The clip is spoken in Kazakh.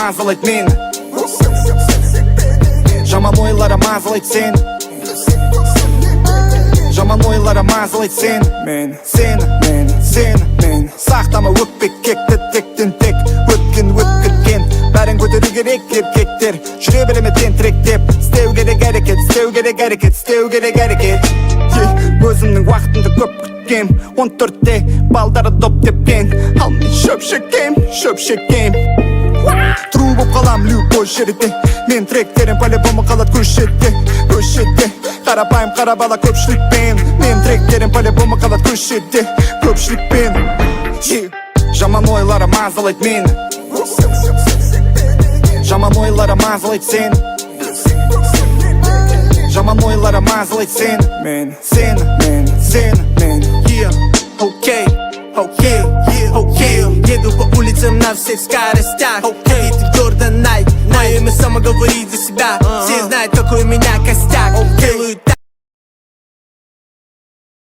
мазалайт мені. Жаман ойлары мазалайт сені. Жаман ойлары мазалайт сені. Сені сақтама өкпек кекті тектен тек. Өткен бәрін көтеру керек еркектер. Жүре береме тентіректеп. Істеу керек әрекет, істеу керек әрекет, істеу керек әрекет. Өзімнің уақытымды көп күткем. 14-те балдары доп тепкен. Ал мен шөп шекем. Тру боп қалам любой жерде. Мен тректерім по-любому қалат көшетте. Қарапайым қара бала көпшілікпен. Мен тректерім по-любому қалат көшетте. Көпшілікпен. Жаман ойлары мазалайт мені. Жаман ойлары мазалайт сені. Жаман ойлары мазалайт сені. Сені. Окей, еду по улицам на всех скоростях. Видит гордо Найк, мое имя само говорит за себя. Все знают, какой у меня костяк. Делают